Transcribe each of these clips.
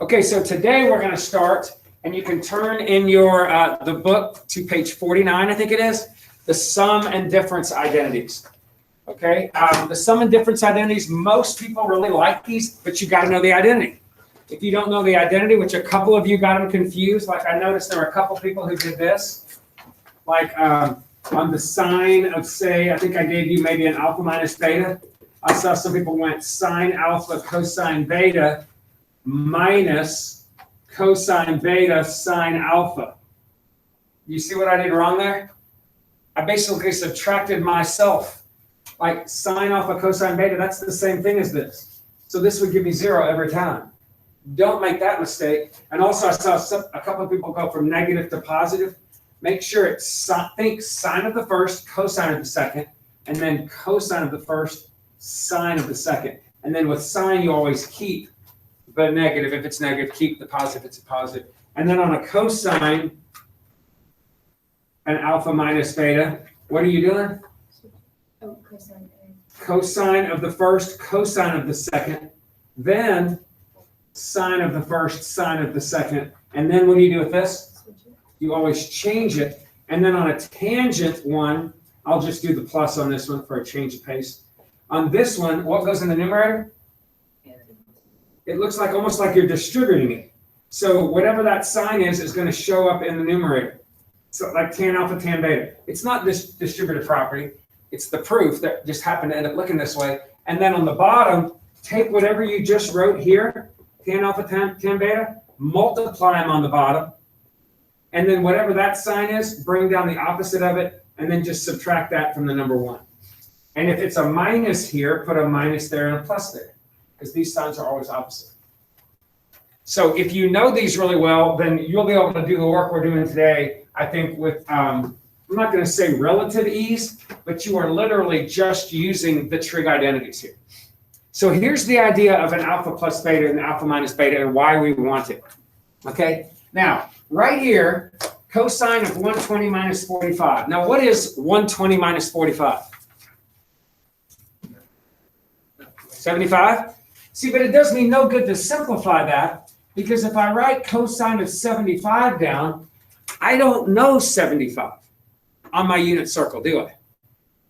Okay, so today we're going to start, and you can turn in your the book to page 49, I think it is, the Sum and Difference Identities. Okay, the Sum and Difference Identities, most people really like these, but you got to know the identity. If you don't know the identity, which a couple of you got them confused, like I noticed there were a couple people who did this, like on the sign of, say, I think I gave you maybe an alpha minus beta. I saw some people went sine alpha cosine beta minus cosine beta sine alpha. You see what I did wrong there? I basically subtracted myself. Like sine alpha cosine beta, that's the same thing as this. So this would give me 0 every time. Don't make that mistake. And also I saw a couple of people go from negative to positive. Make sure it's think sine of the first, cosine of the second, and then cosine of the first, sine of the second. And then with sine, you always keep the negative. If it's negative, keep the positive if it's a positive. And then on a cosine, an alpha minus beta, what are you doing? Oh, cosine. Cosine of the first, cosine of the second, then sine of the first, sine of the second. And then what do you do with this? You always change it. And then on a tangent one, I'll just do the plus on this one for a change of pace. On this one, what goes in the numerator? It looks like almost like you're distributing it. So whatever that sign is going to show up in the numerator. So like tan alpha, tan beta. It's not this distributive property. It's the proof that just happened to end up looking this way. And then on the bottom, take whatever you just wrote here, tan alpha, tan beta, multiply them on the bottom. And then whatever that sign is, bring down the opposite of it, and then just subtract that from the number 1. And if it's a minus here, put a minus there and a plus there, because these signs are always opposite. So if you know these really well, then you'll be able to do the work we're doing today, I think, with, I'm not going to say relative ease, but you are literally just using the trig identities here. So here's the idea of an alpha plus beta and alpha minus beta and why we want it. Okay, now, right here, cosine of 120 minus 45. Now, what is 120 minus 45? 75? See, but it does me no good to simplify that, because if I write cosine of 75 down, I don't know 75 on my unit circle, do I?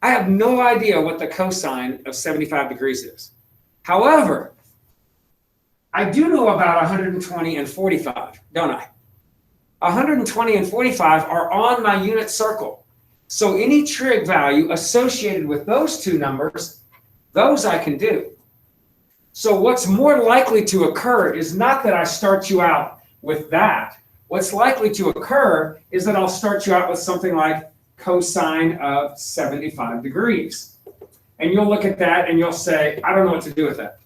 I have no idea what the cosine of 75 degrees is. However, I do know about 120 and 45, don't I? 120 and 45 are on my unit circle. So any trig value associated with those two numbers, those I can do. So what's more likely to occur is not that I start you out with that. What's likely to occur is that I'll start you out with something like cosine of 75 degrees. And you'll look at that and you'll say, I don't know what to do with that.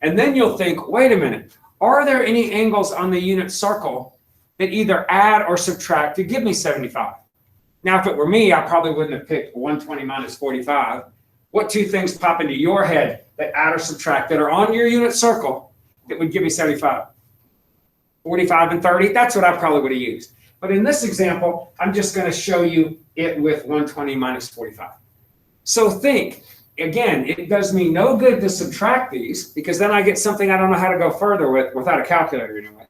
And then you'll think, wait a minute, are there any angles on the unit circle that either add or subtract to give me 75? Now, if it were me, I probably wouldn't have picked 120 minus 45. What two things pop into your head that add or subtract that are on your unit circle that would give me 75? 45 and 30, that's what I probably would have used. But in this example, I'm just going to show you it with 120 minus 45. So think, again, it does me no good to subtract these, because then I get something I don't know how to go further with without a calculator anyway.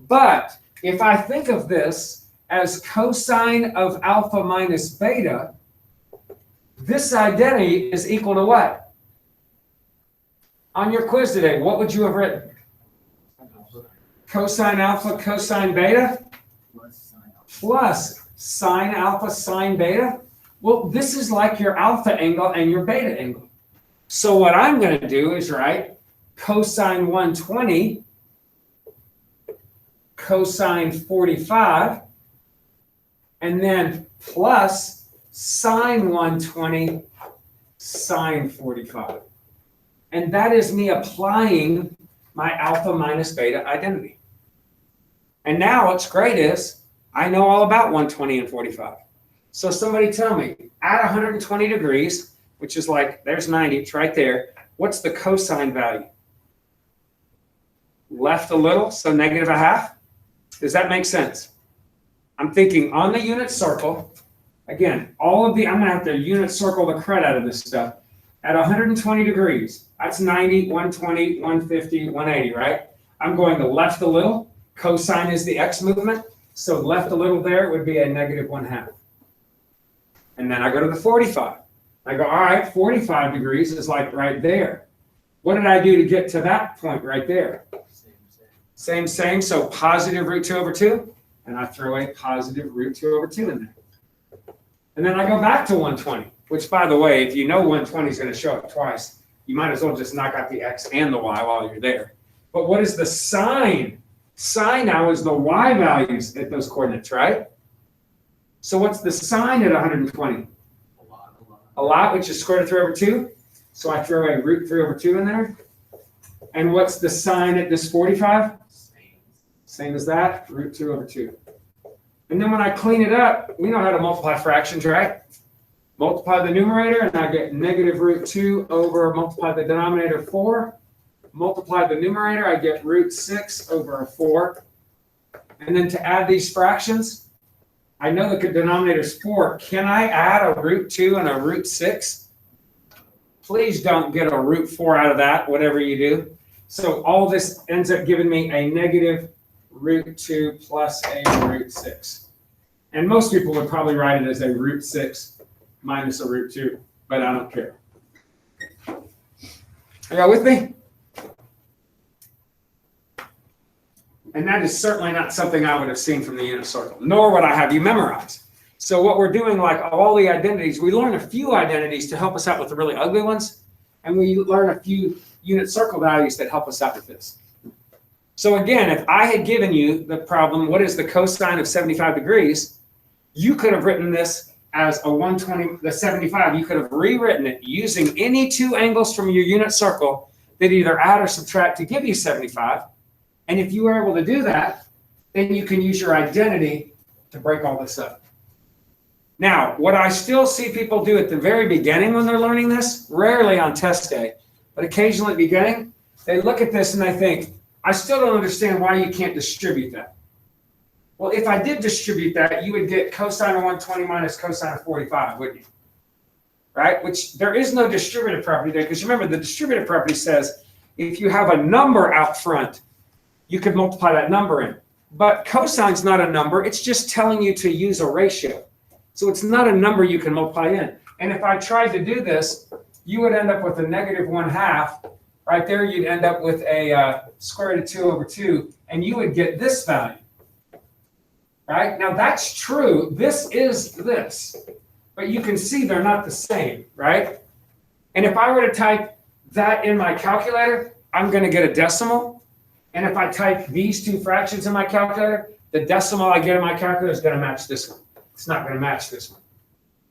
But if I think of this as cosine of alpha minus beta, this identity is equal to what? On your quiz today, what would you have written? Cosine alpha cosine beta plus sine alpha sine beta. Well, this is like your alpha angle and your beta angle. So what I'm going to do is write cosine 120 cosine 45, and then plus sine 120 sine 45. And that is me applying my alpha minus beta identity. And now what's great is I know all about 120 and 45. So somebody tell me, at 120 degrees, which is like, there's 90, it's right there. What's the cosine value? Left a little, so negative a half. Does that make sense? I'm thinking on the unit circle, again, all of the, I'm going to have to unit circle the crud out of this stuff. At 120 degrees, that's 90, 120, 150, 180, right? I'm going to left a little. Cosine is the x movement. So left a little there would be a negative 1/2. And then I go to the 45. I go, all right, 45 degrees is like right there. What did I do to get to that point right there? Same. So positive root 2 over 2. And I throw a positive root 2 over 2 in there. And then I go back to 120, which, by the way, if you know 120 is going to show up twice, you might as well just knock out the x and the y while you're there. But what is the sign? Sign now is the y values at those coordinates, right? So what's the sign at 120? A lot, which is square root of 3 over 2. So I throw a root 3 over 2 in there. And what's the sign at this 45? Same as that, root 2 over 2. And then when I clean it up, we know how to multiply fractions, right? Multiply the numerator, and I get negative root 2 over, multiply the denominator 4. Multiply the numerator, I get root 6 over 4. And then to add these fractions, I know the denominator is 4. Can I add a root 2 and a root 6? Please don't get a root 4 out of that, whatever you do. So all this ends up giving me a negative root 2 plus a root 6. And most people would probably write it as a root 6 minus a root 2, but I don't care. Are y'all with me? And that is certainly not something I would have seen from the unit circle, nor would I have you memorize. So what we're doing, like all the identities, we learn a few identities to help us out with the really ugly ones, and we learn a few unit circle values that help us out with this. So again, if I had given you the problem, what is the cosine of 75 degrees, you could have written this as a 120, the 75, you could have rewritten it using any two angles from your unit circle that either add or subtract to give you 75. And if you were able to do that, then you can use your identity to break all this up. Now, what I still see people do at the very beginning when they're learning this, rarely on test day, but occasionally at the beginning, they look at this and they think, I still don't understand why you can't distribute that. Well, if I did distribute that, you would get cosine of 120 minus cosine of 45, wouldn't you? Right? Which there is no distributive property there, because remember, the distributive property says if you have a number out front, you could multiply that number in. But cosine's not a number, it's just telling you to use a ratio. So it's not a number you can multiply in. And if I tried to do this, you would end up with a negative 1/2. Right there, you'd end up with a square root of 2 over 2, and you would get this value. Right? Now that's true, this is this. But you can see they're not the same, right? And if I were to type that in my calculator, I'm going to get a decimal. And if I type these two fractions in my calculator, the decimal I get in my calculator is going to match this one. It's not going to match this one.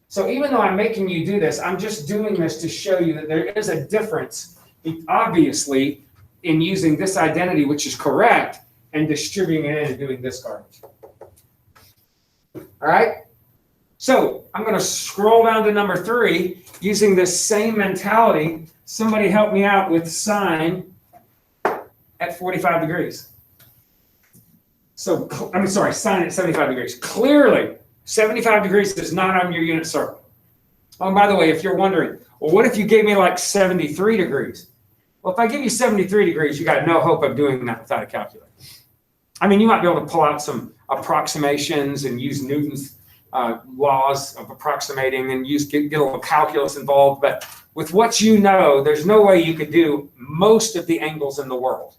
So even though I'm making you do this, I'm just doing this to show you that there is a difference, obviously, in using this identity, which is correct, and distributing it in and doing this garbage. All right? So I'm going to scroll down to number 3 using this same mentality. Somebody help me out with sine at 45 degrees. So, sine at 75 degrees. Clearly, 75 degrees is not on your unit circle. Oh, and by the way, if you're wondering, well, what if you gave me like 73 degrees? Well, if I give you 73 degrees, you got no hope of doing that without a calculator. I mean, you might be able to pull out some approximations and use Newton's laws of approximating and get a little calculus involved. But with what you know, there's no way you could do most of the angles in the world.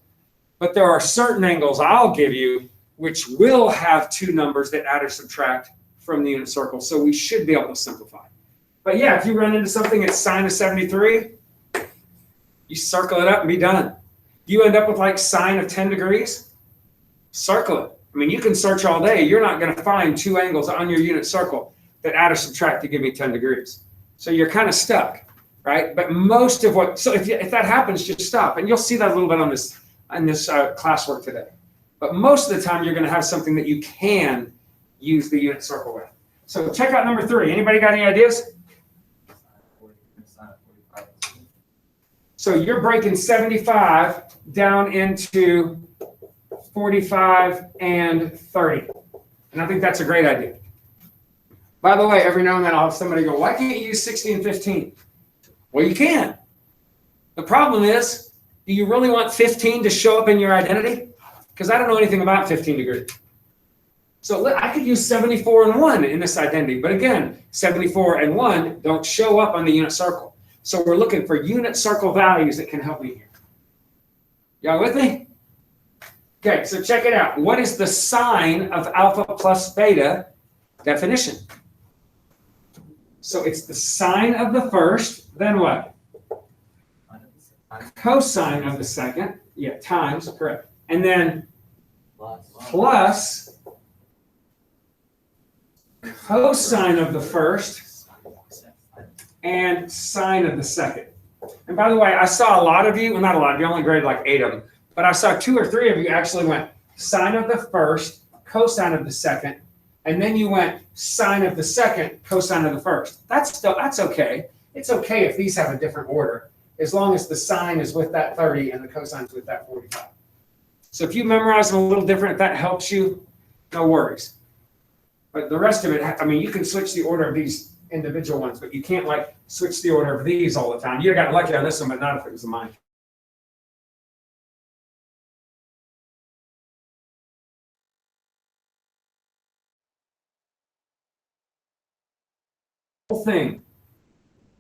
But there are certain angles I'll give you which will have two numbers that add or subtract from the unit circle. So we should be able to simplify. But yeah, if you run into something that's sine of 73, you circle it up and be done. You end up with like sine of 10 degrees, circle it. I mean, you can search all day. You're not going to find two angles on your unit circle that add or subtract to give me 10 degrees. So you're kind of stuck, right? But most of what, so if that happens, just stop. And you'll see that a little bit on this classwork today. But most of the time, you're going to have something that you can use the unit circle with. So check out number 3. Anybody got any ideas? So you're breaking 75 down into 45 and 30. And I think that's a great idea. By the way, every now and then I'll have somebody go, why can't you use 60 and 15? Well, you can. The problem is Do you really want 15 to show up in your identity? Because I don't know anything about 15 degrees. So I could use 74 and 1 in this identity. But again, 74 and 1 don't show up on the unit circle. So we're looking for unit circle values that can help me here. Y'all with me? Okay, so check it out. What is the sign of alpha plus beta definition? So it's the sine of the first, then what? Cosine of the second. Yeah, times, correct. And then plus cosine of the first and sine of the second. And by the way, I saw a lot of you, well, not a lot of you, only graded like 8 of them, but I saw 2 or 3 of you actually went sine of the first, cosine of the second, and then you went sine of the second, cosine of the first. That's okay. It's okay if these have a different order, as long as the sine is with that 30 and the cosine is with that 45. So if you memorize them a little different, if that helps you, no worries. But the rest of it, I mean, you can switch the order of these individual ones, but you can't like switch the order of these all the time. You got lucky on this one, but not if it was mine. Whole thing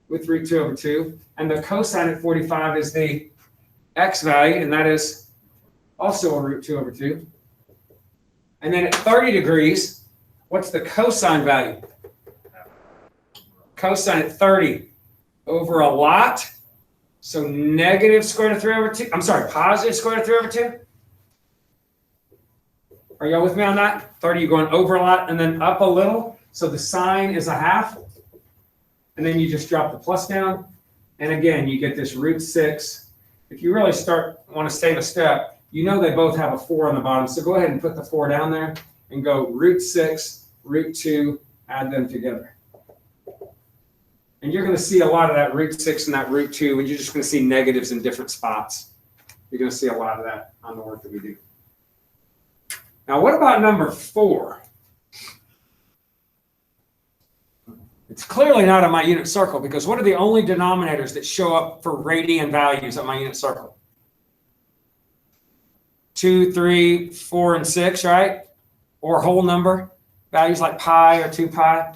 with root 2 over 2, and the cosine at 45 is the x value, and that is also a root 2 over 2. And then at 30 degrees, what's the cosine value? Cosine at 30 over a lot. So negative square root of 3 over 2. I'm sorry, positive square root of 3 over 2. Are y'all with me on that? 30, you're going over a lot and then up a little. So the sine is a half. And then you just drop the plus down. And again, you get this root 6. If you really want to save a step, you know they both have a 4 on the bottom. So go ahead and put the 4 down there and go root 6, root 2, add them together. And you're going to see a lot of that root 6 and that root 2, and you're just going to see negatives in different spots. You're going to see a lot of that on the work that we do. Now, what about number 4? It's clearly not on my unit circle, because what are the only denominators that show up for radian values on my unit circle? 2, 3, 4, and 6, right? Or whole number values like pi or 2 pi.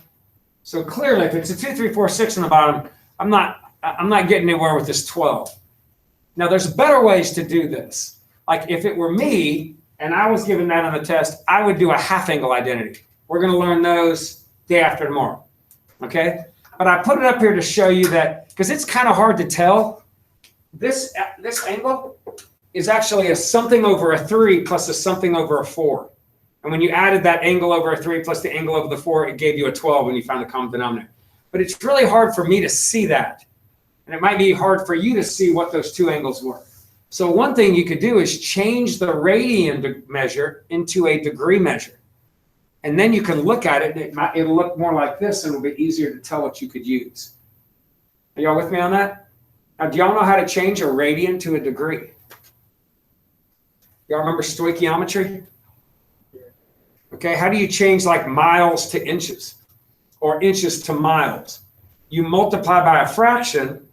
So clearly, if it's a 2, 3, 4, 6 on the bottom, I'm not getting anywhere with this 12. Now, there's better ways to do this. Like if it were me and I was given that on the test, I would do a half angle identity. We're going to learn those day after tomorrow. Okay? But I put it up here to show you that, because it's kind of hard to tell. This angle is actually a something over a 3 plus a something over a 4. And when you added that angle over a 3 plus the angle over the 4, it gave you a 12 when you found the common denominator. But it's really hard for me to see that. And it might be hard for you to see what those two angles were. So one thing you could do is change the radian measure into a degree measure. And then you can look at it, and it'll look more like this, and it'll be easier to tell what you could use. Are y'all with me on that? Now, do y'all know how to change a radian to a degree? Y'all remember stoichiometry? Okay, how do you change like miles to inches or inches to miles? You multiply by a fraction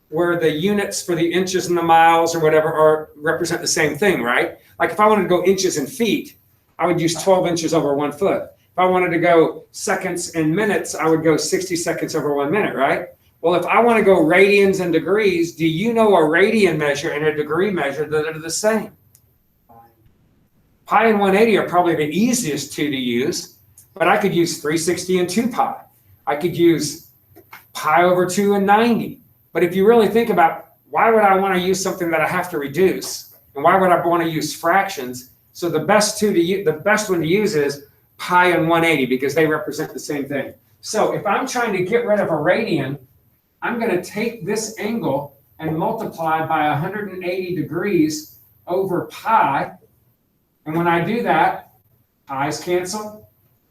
where the units for the inches and the miles or whatever represent the same thing, right? Like if I wanted to go inches and feet, I would use 12 inches over 1 foot. If I wanted to go seconds and minutes, I would go 60 seconds over 1 minute, right? Well, if I want to go radians and degrees, do you know a radian measure and a degree measure that are the same? Pi and 180 are probably the easiest two to use, but I could use 360 and 2 pi. I could use pi over 2 and 90. But if you really think about why would I want to use something that I have to reduce, and why would I want to use fractions? So the best one to use is pi and 180 because they represent the same thing. So if I'm trying to get rid of a radian, I'm going to take this angle and multiply by 180 degrees over pi. And when I do that, pi's cancel.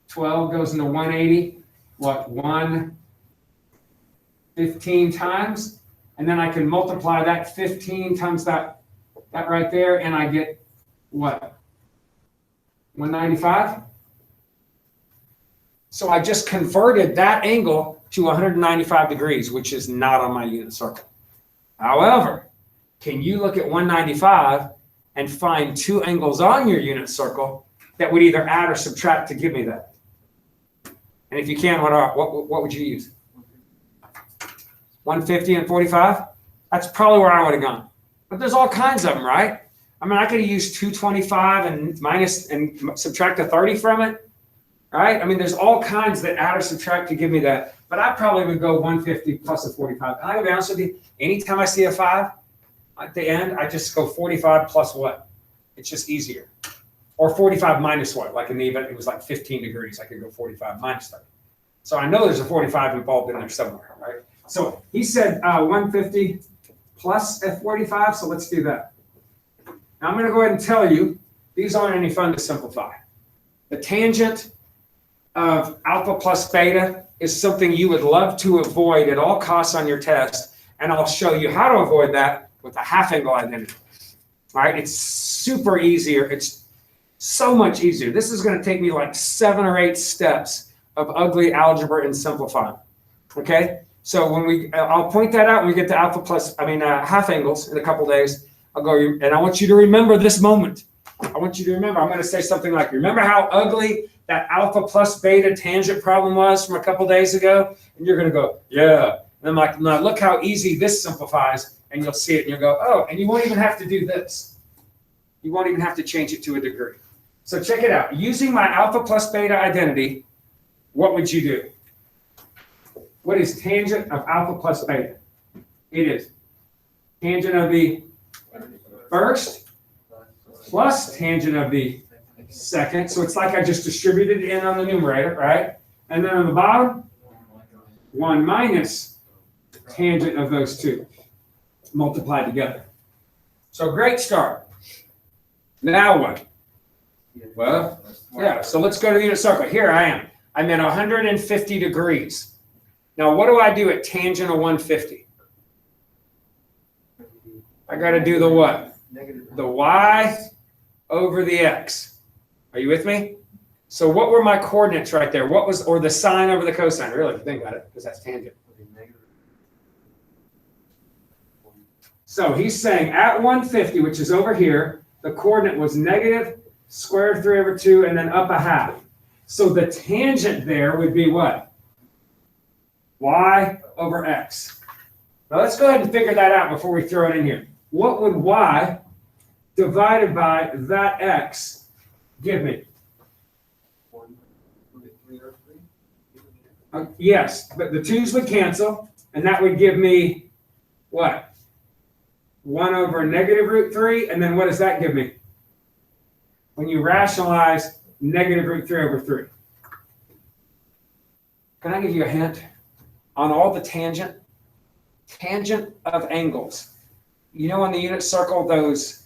12 goes into 180. What, 115 times? And then I can multiply that 15 times that right there, and I get what? 195? So I just converted that angle to 195 degrees, which is not on my unit circle. However, Can you look at 195 and find two angles on your unit circle that would either add or subtract to give me that? And if you can, what would you use? 150 and 45? That's probably where I would have gone. But there's all kinds of them, right? I mean, I could have used 225 and subtract a 30 from it, right? I mean, there's all kinds that add or subtract to give me that. But I probably would go 150 plus a 45. And I'm going to be honest with you, anytime I see a 5 at the end, I just go 45 plus what? It's just easier. Or 45 minus what? Like in the event it was like 15 degrees, I could go 45 minus 30. So I know there's a 45 involved in there somewhere, right? So he said 150 plus a 45, so let's do that. Now I'm going to go ahead and tell you, these aren't any fun to simplify. The tangent of alpha plus beta is something you would love to avoid at all costs on your test, and I'll show you how to avoid that with a half angle identity. All right, it's super easier. It's so much easier. This is going to take me like 7 or 8 steps of ugly algebra and simplifying. Okay, so when I'll point that out when we get to half angles in a couple days. I'll go, and I want you to remember this moment. I want you to remember, I'm going to say something like, remember how ugly that alpha plus beta tangent problem was from a couple days ago? And you're going to go, yeah. And I'm like, now look how easy this simplifies. And you'll see it and you'll go, oh, and you won't even have to do this. You won't even have to change it to a degree. So check it out. Using my alpha plus beta identity, what would you do? What is tangent of alpha plus beta? It is tangent of the first plus tangent of the second. So it's like I just distributed it in on the numerator, right? And then on the bottom, 1 minus tangent of those two multiplied together. So great start. Now what? Well, yeah, so let's go to the unit circle. Here I am. I'm at 150 degrees. Now what do I do at tangent of 150? I got to do the what? The y over the x. Are you with me? So what were my coordinates right there? Or the sine over the cosine? Really, if you think about it, because that's tangent. So he's saying at 150, which is over here, the coordinate was negative square root of 3 over 2 and then up a half. So the tangent there would be what? Y over x. Now let's go ahead and figure that out before we throw it in here. What would y divided by that x give me? Yes, but the 2's would cancel, and that would give me what? 1 over negative root 3, and then what does that give me? When you rationalize negative root 3 over 3. Can I give you a hint? On all the tangent of angles. You know on the unit circle, those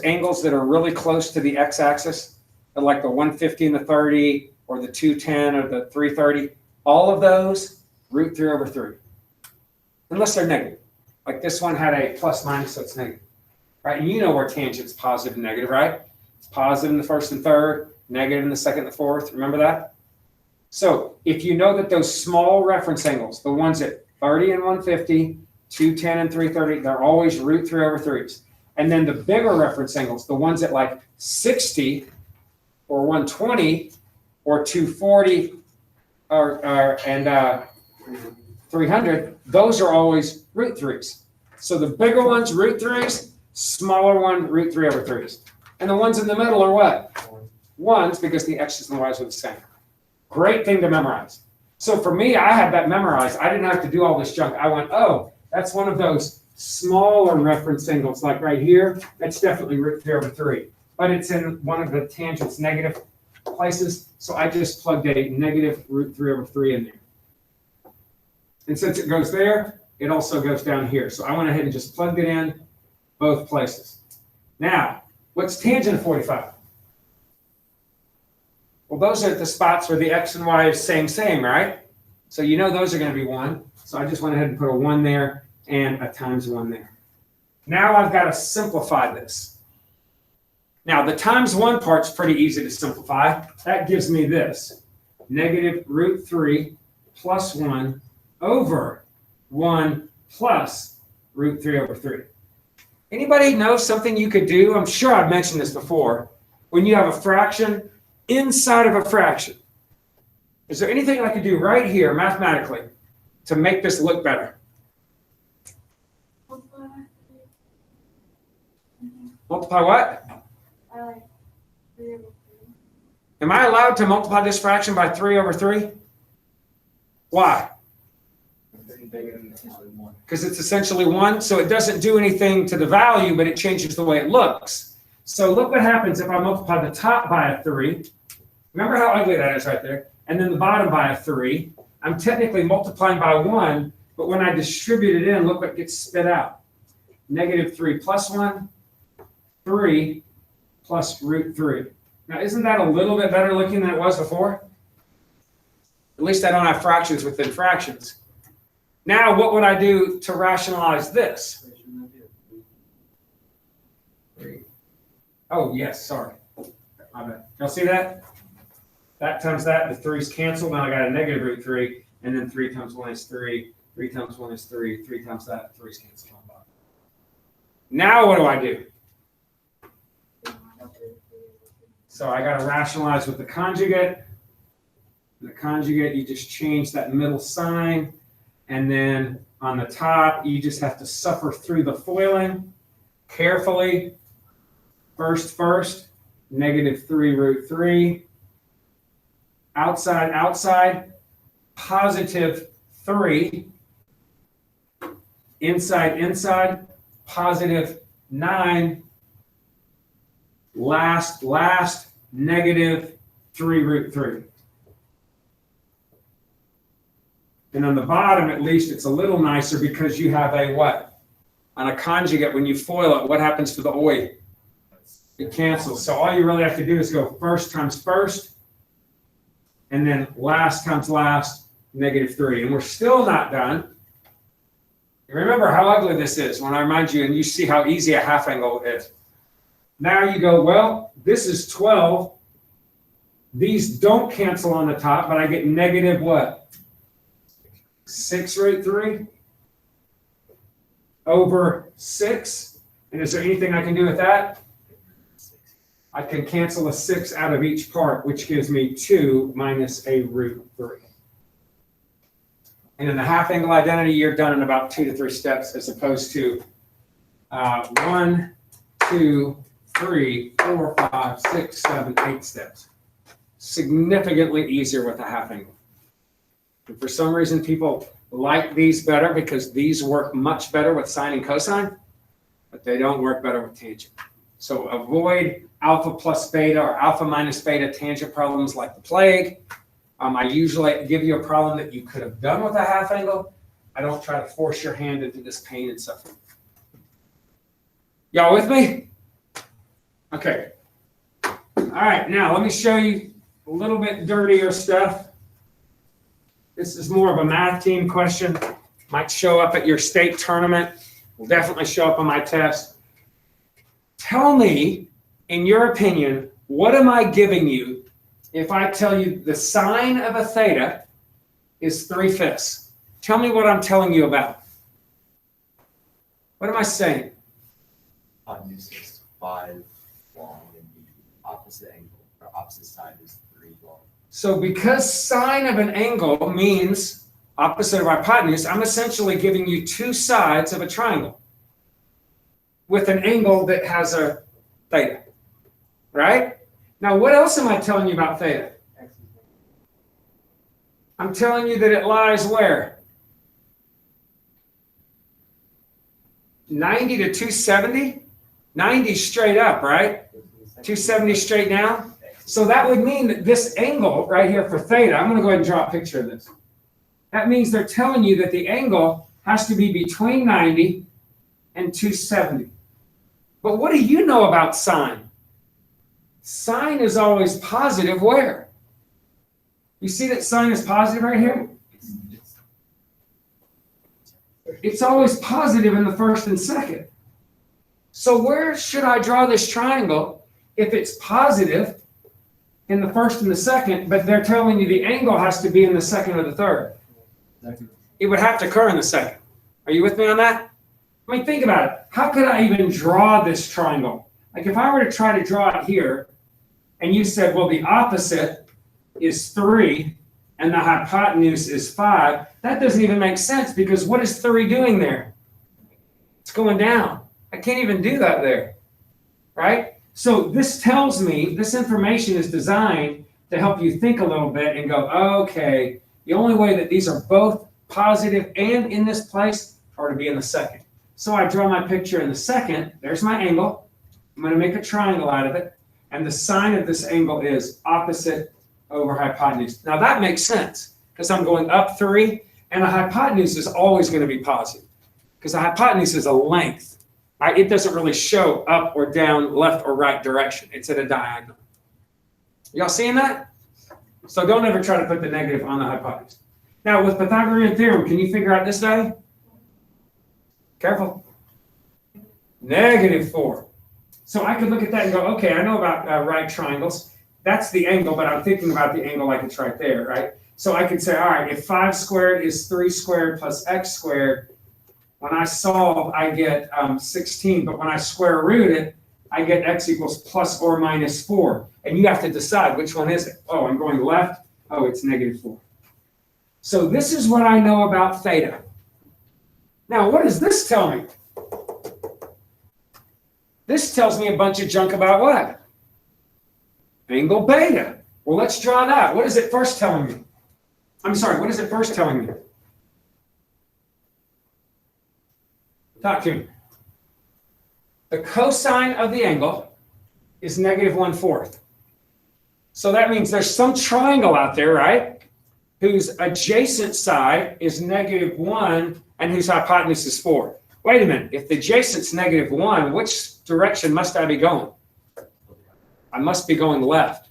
angles that are really close to the x-axis, like the 150 and the 30, or the 210 or the 330, all of those, root 3 over 3. Unless they're negative. Like this one had a plus minus, so it's negative. Right? And you know where tangent's positive and negative, right? It's positive in the first and third, negative in the second and the fourth. Remember that? So if you know that those small reference angles, the ones at 30 and 150, 210 and 330, they're always root 3 over 3s. And then the bigger reference angles, the ones at like 60 or 120 or 240 and 300, those are always root 3s. So the bigger ones, root 3s, smaller one, root 3 over 3s. And the ones in the middle are what? 1s, because the x's and the y's are the same. Great thing to memorize. So for me, I had that memorized. I didn't have to do all this junk. I went, oh, that's one of those smaller reference angles, like right here. That's definitely root 3 over 3. But it's in one of the tangents negative places. So I just plugged a negative root 3 over 3 in there. And since it goes there, it also goes down here. So I went ahead and just plugged it in both places. Now, what's tangent of 45? Well, those are the spots where the x and y is same, right? So you know those are going to be 1. So I just went ahead and put a 1 there and a times 1 there. Now I've got to simplify this. Now the times 1 part's pretty easy to simplify. That gives me this. Negative root 3 plus 1 over 1 plus root 3 over 3. Anybody know something you could do? I'm sure I've mentioned this before. When you have a fraction inside of a fraction, is there anything I could do right here mathematically to make this look better? Multiply what? Am I allowed to multiply this fraction by 3 over 3? Why? Because it's essentially 1, so it doesn't do anything to the value, but it changes the way it looks. So look what happens if I multiply the top by a 3. Remember how ugly that is right there? And then the bottom by a 3. I'm technically multiplying by 1, but when I distribute it in, look what gets spit out. Negative 3 plus 1, 3 plus root 3. Now, isn't that a little bit better looking than it was before? At least I don't have fractions within fractions. Now, what would I do to rationalize this? Oh, yes, sorry. My bad. Y'all see that? That times that, the 3's canceled. Now I got a negative root 3, and then 3 times 1 is 3. 3 times 1 is 3. 3 times that, 3's canceled on the bottom. Now what do I do? So I got to rationalize with the conjugate. The conjugate, you just change that middle sign. And then on the top, you just have to suffer through the foiling carefully. First, negative 3 root 3. Outside, positive 3. Inside, positive 9. Last, negative 3 root 3. And on the bottom, at least, it's a little nicer because you have a what? On a conjugate, when you FOIL it, what happens to the OI? It cancels. So all you really have to do is go first times first, and then last times last, negative 3. And we're still not done. Remember how ugly this is when I remind you, and you see how easy a half angle is. Now you go, well, this is 12. These don't cancel on the top, but I get negative what? 6 root 3 over 6. And is there anything I can do with that? I can cancel a 6 out of each part, which gives me 2 minus a root 3. And in the half angle identity, you're done in about 2 to 3 steps, as opposed to 1, 2, 3, 4, 5, 6, 7, 8 steps. Significantly easier with a half angle. And for some reason, people like these better because these work much better with sine and cosine, but they don't work better with tangent. So avoid alpha plus beta or alpha minus beta tangent problems like the plague. I usually give you a problem that you could have done with a half angle. I don't try to force your hand into this pain and suffering. Y'all with me? Okay. All right, now let me show you a little bit dirtier stuff. This is more of a math team question. Might show up at your state tournament. Will definitely show up on my test. Tell me, in your opinion, what am I giving you if I tell you the sine of a theta is 3/5? Tell me what I'm telling you about. What am I saying? Hypotenuse is 5 long and the opposite angle or opposite side is 3 long. So because sine of an angle means opposite of hypotenuse, I'm essentially giving you 2 sides of a triangle with an angle that has a theta, right? Now, what else am I telling you about theta? I'm telling you that it lies where? 90 to 270? 90 straight up, right? 270 straight down? So that would mean that this angle right here for theta, I'm going to go ahead and draw a picture of this. That means they're telling you that the angle has to be between 90 and 270. But what do you know about sine? Sine is always positive where? You see that sine is positive right here? It's always positive in the first and second. So where should I draw this triangle if it's positive in the first and the second, but they're telling you the angle has to be in the second or the third? It would have to occur in the second. Are you with me on that? I mean, think about it. How could I even draw this triangle? Like if I were to try to draw it here, and you said, well, the opposite is 3, and the hypotenuse is 5, that doesn't even make sense because what is 3 doing there? It's going down. I can't even do that there, right? So this tells me, this information is designed to help you think a little bit and go, okay, the only way that these are both positive and in this place are to be in the second. So I draw my picture in the second. There's my angle. I'm going to make a triangle out of it. And the sign of this angle is opposite over hypotenuse. Now that makes sense because I'm going up 3, and a hypotenuse is always going to be positive because a hypotenuse is a length. It doesn't really show up or down, left or right direction. It's at a diagonal. Y'all seeing that? So don't ever try to put the negative on the hypotenuse. Now with Pythagorean theorem, can you figure out this value? Careful. -4. So I could look at that and go, okay, I know about right triangles. That's the angle, but I'm thinking about the angle like it's right there, right? So I could say, all right, if 5 squared is 3 squared plus x squared, when I solve, I get 16, but when I square root it, I get x equals plus or minus 4. And you have to decide which one is it. Oh, I'm going left. Oh, it's -4. So this is what I know about theta. Now, what does this tell me? This tells me a bunch of junk about what? Angle beta. Well, let's draw that. What is it first telling me? I'm sorry, what is it first telling me? Talk to me. The cosine of the angle is -1/4. So that means there's some triangle out there, right? Whose adjacent side is -1 and whose hypotenuse is 4. Wait a minute, if the adjacent's -1, which direction must I be going? I must be going left.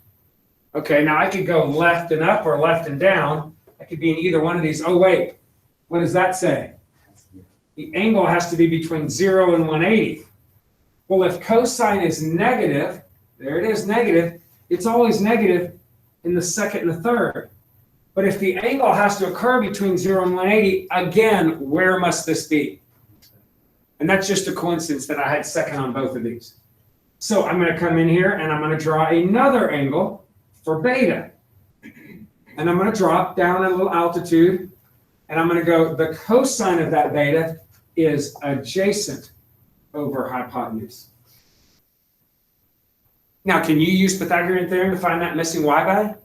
Okay, now I could go left and up or left and down. I could be in either one of these. Oh, wait, what does that say? The angle has to be between 0 and 180. Well, if cosine is negative, there it is, negative, it's always negative in the second and the third. But if the angle has to occur between 0 and 180, again, where must this be? And that's just a coincidence that I had second on both of these. So I'm going to come in here and I'm going to draw another angle for beta. And I'm going to drop down a little altitude. And I'm going to go, the cosine of that beta is adjacent over hypotenuse. Now, can you use Pythagorean theorem to find that missing y value?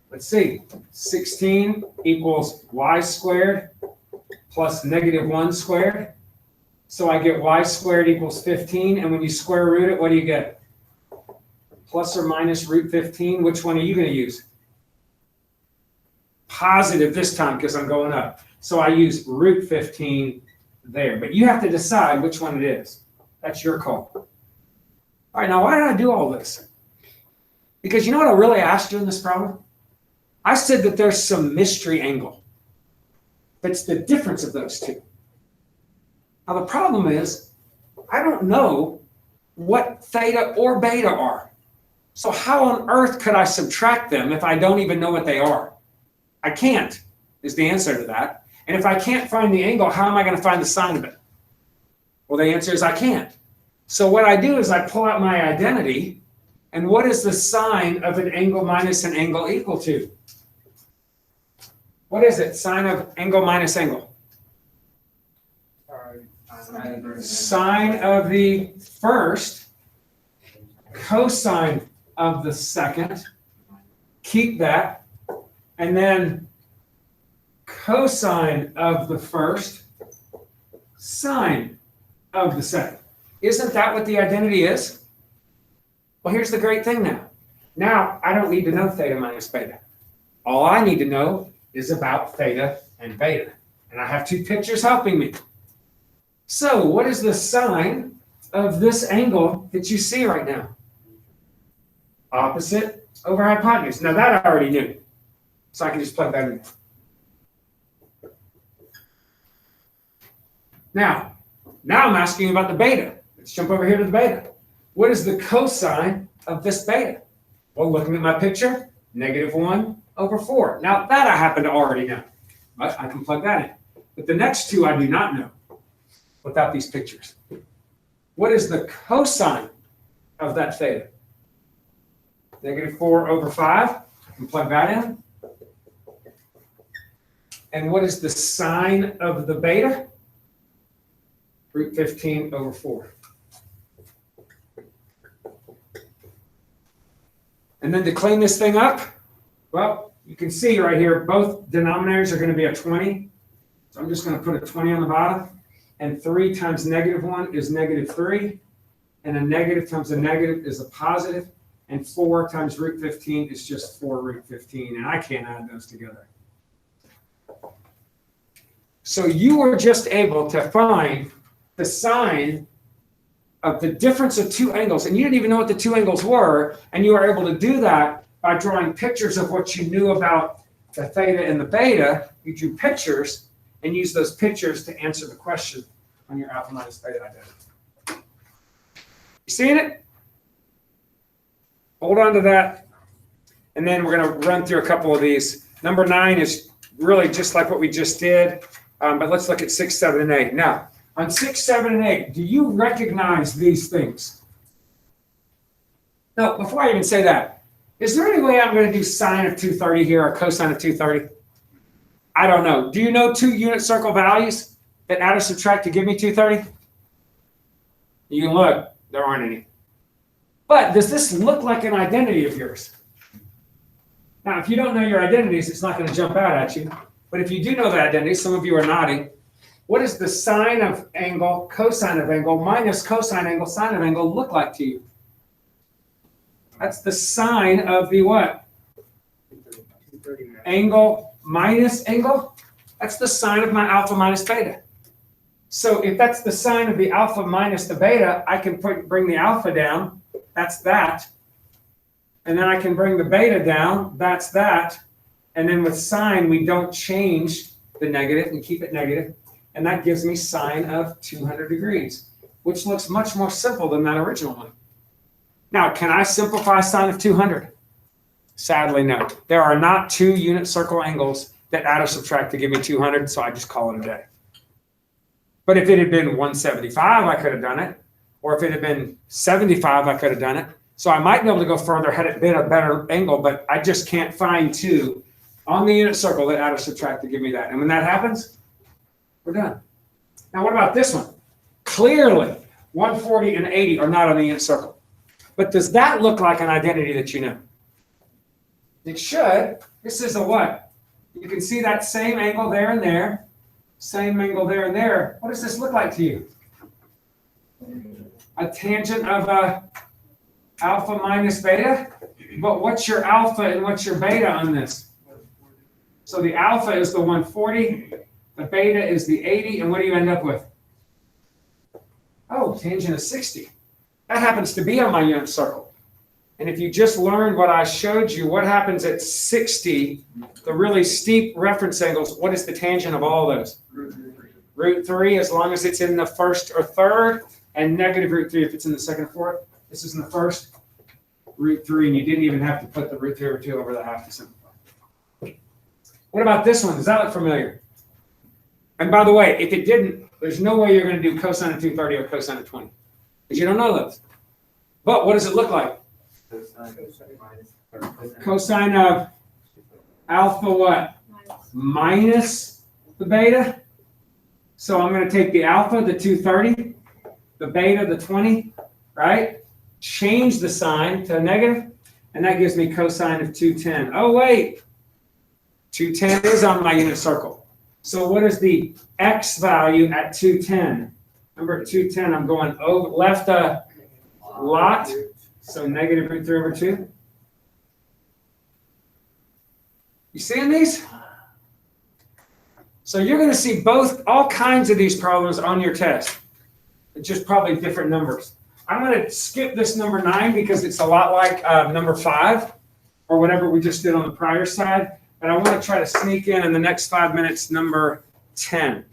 Let's see. 16 equals y squared plus -1 squared. So I get y squared equals 15. And when you square root it, what do you get? Plus or minus root 15. Which one are you going to use? Positive this time because I'm going up. So I use root 15 there. But you have to decide which one it is. That's your call. All right, now why did I do all this? Because you know what I really asked you in this problem? I said that there's some mystery angle. That's the difference of those two. Now the problem is, I don't know what theta or beta are. So how on earth could I subtract them if I don't even know what they are? I can't, is the answer to that. And if I can't find the angle, how am I going to find the sine of it? Well, the answer is I can't. So what I do is I pull out my identity, and what is the sine of an angle minus an angle equal to? What is it? Sine of angle minus angle. Sine of the first, cosine of the second, keep that, and then cosine of the first, sine of the second. Isn't that what the identity is? Well, here's the great thing now. Now, I don't need to know theta minus beta. All I need to know is about theta and beta. And I have two pictures helping me. So what is the sine of this angle that you see right now? Opposite over hypotenuse. Now that I already knew. So I can just plug that in. Now I'm asking about the beta. Let's jump over here to the beta. What is the cosine of this beta? Well, looking at my picture, -1/4. Now that I happen to already know. But I can plug that in. But the next two I do not know. without these pictures. What is the cosine of that theta? -4/5. I can plug that in. And what is the sine of the beta? √15/4. And then to clean this thing up, well, you can see right here, both denominators are going to be a 20. So I'm just going to put a 20 on the bottom. And 3 times -1 is -3. And a negative times a negative is a positive. And 4 times √15 is just 4√15. And I can't add those together. So you were just able to find the sine of the difference of two angles. And you didn't even know what the two angles were. And you were able to do that by drawing pictures of what you knew about the theta and the beta. You drew pictures and used those pictures to answer the question on your alpha minus beta identity. You seeing it? Hold on to that. And then we're going to run through a couple of these. Number 9 is really just like what we just did. But let's look at 6, 7, and 8. Now, on 6, 7, and 8, do you recognize these things? No, before I even say that, is there any way I'm going to do sine of 230 here or cosine of 230? I don't know. Do you know 2 unit circle values that add or subtract to give me 230? You can look. There aren't any. But does this look like an identity of yours? Now, if you don't know your identities, it's not going to jump out at you. But if you do know the identities, some of you are nodding. What does the sine of angle, cosine of angle, minus cosine angle, sine of angle look like to you? That's the sine of the what? Angle minus angle. That's the sine of my alpha minus beta. So if that's the sine of the alpha minus the beta, I can bring the alpha down. That's that. And then I can bring the beta down. That's that. And then with sine, we don't change the negative and keep it negative. And that gives me sine of 200 degrees, which looks much more simple than that original one. Now, can I simplify sine of 200? Sadly, no. There are not 2 unit circle angles that add or subtract to give me 200, so I just call it a day. But if it had been 175, I could have done it. Or if it had been 75, I could have done it. So I might be able to go further had it been a better angle, but I just can't find 2 on the unit circle that add or subtract to give me that. And when that happens, we're done. Now, what about this one? Clearly, 140 and 80 are not on the unit circle. But does that look like an identity that you know? It should. This is a what? You can see that same angle there and there. Same angle there and there. What does this look like to you? A tangent of alpha minus beta? But what's your alpha and what's your beta on this? So the alpha is the 140, the beta is the 80, and what do you end up with? Oh, tangent of 60. That happens to be on my unit circle. And if you just learned what I showed you, what happens at 60, the really steep reference angles, what is the tangent of all those? √3, as long as it's in the first or third, and -√3 if it's in the second or fourth. This is in the first, √3, and you didn't even have to put the √3/2 over the half to simplify. What about this one? Does that look familiar? And by the way, if it didn't, there's no way you're going to do cosine of 230 or cosine of 20, because you don't know those. But what does it look like? Cosine of alpha what? Minus the beta. So I'm going to take the alpha, the 230, the beta, the 20, right? Change the sign to a negative, and that gives me cosine of 210. Oh, wait. 210 is on my unit circle. So what is the x value at 210? Remember, at 210, I'm going over left a lot. So -√3/2. You seeing these? So you're going to see all kinds of these problems on your test. It's just probably different numbers. I'm going to skip this number 9 because it's a lot like number 5 or whatever we just did on the prior side. And I want to try to sneak in the next 5 minutes number 10.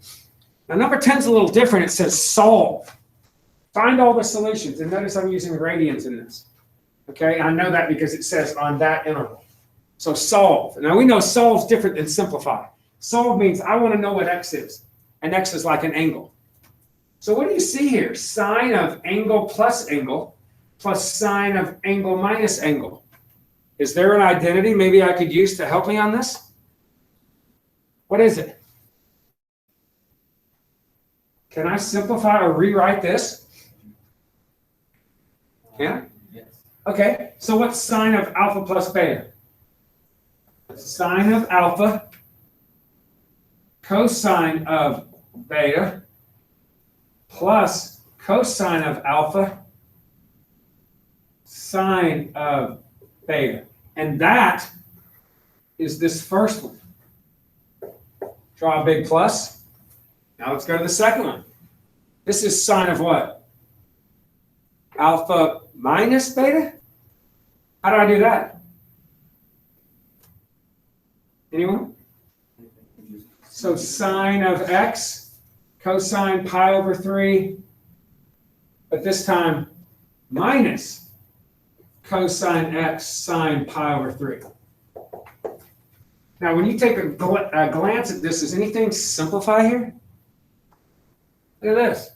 Now number 10 is a little different. It says solve. Find all the solutions. And notice I'm using radians in this. Okay, I know that because it says on that interval. So solve. Now we know solve is different than simplify. Solve means I want to know what x is. And x is like an angle. So what do you see here? Sine of angle plus sine of angle minus angle. Is there an identity maybe I could use to help me on this? What is it? Can I simplify or rewrite this? Yeah? Yes. Okay, so what's sine of alpha plus beta? Sine of alpha cosine of beta plus cosine of alpha sine of beta. And that is this first one. Draw a big plus. Now let's go to the second one. This is sine of what? Alpha minus beta? How do I do that? Anyone? So sine of x, cosine pi over 3, but this time minus cosine x sine pi over 3. Now, when you take a glance at this, does anything simplify here? Look at this.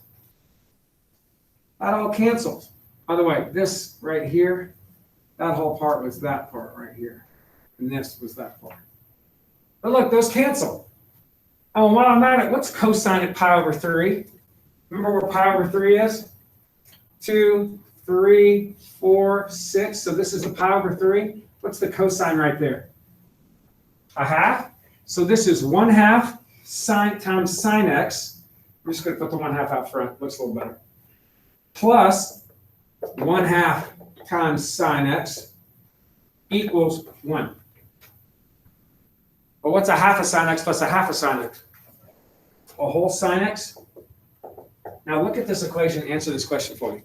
That all cancels. By the way, this right here, that whole part was that part right here. And this was that part. But look, those cancel. Oh, while I'm at it, what's cosine of pi over 3? Remember where pi over 3 is? 2, 3, 4, 6. So this is the pi over 3. What's the cosine right there? A half. So this is 1/2 sine times sine x. I'm just going to put the 1/2 out front. Looks a little better. Plus 1/2 times sine x equals 1. But what's a half of sine x plus a half of sine x? A whole sine x? Now look at this equation and answer this question for me.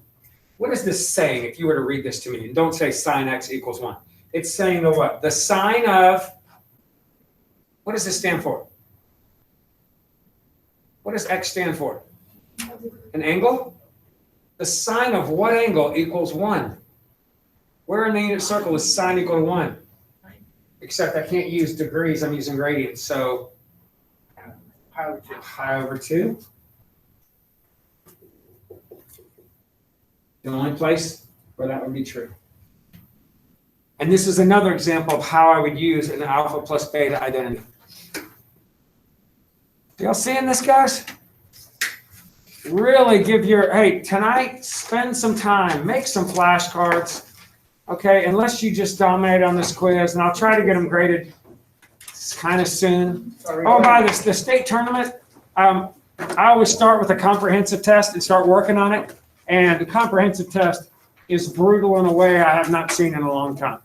What is this saying if you were to read this to me? And don't say sine x equals 1. It's saying the what? The sine of, what does this stand for? What does x stand for? An angle? The sine of what angle equals 1? Where in the unit circle is sine equal to 1? Except I can't use degrees, I'm using gradients. So pi over 2. The only place where that would be true. And this is another example of how I would use an alpha plus beta identity. Y'all seeing this, guys? Really give your, hey, tonight, spend some time, make some flashcards. Okay, unless you just dominate on this quiz, and I'll try to get them graded kind of soon. Oh, by the state tournament, I always start with a comprehensive test and start working on it. And the comprehensive test is brutal in a way I have not seen in a long time.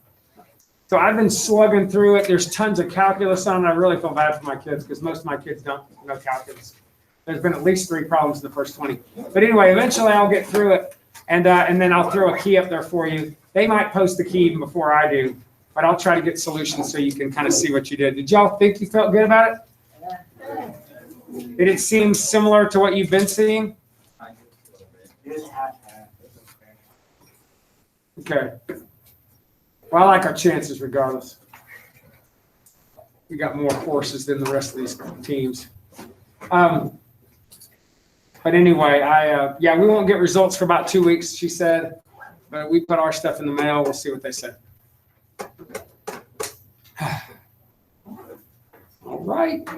So I've been slugging through it. There's tons of calculus on it. I really feel bad for my kids because most of my kids don't know calculus. There's been at least 3 problems in the first 20. But anyway, eventually I'll get through it, and then I'll throw a key up there for you. They might post the key even before I do, but I'll try to get solutions so you can kind of see what you did. Did y'all think you felt good about it? Did it seem similar to what you've been seeing? Okay. Well, I like our chances regardless. We got more courses than the rest of these teams. But anyway, yeah, we won't get results for about 2 weeks, she said. But we put our stuff in the mail. We'll see what they say. All right.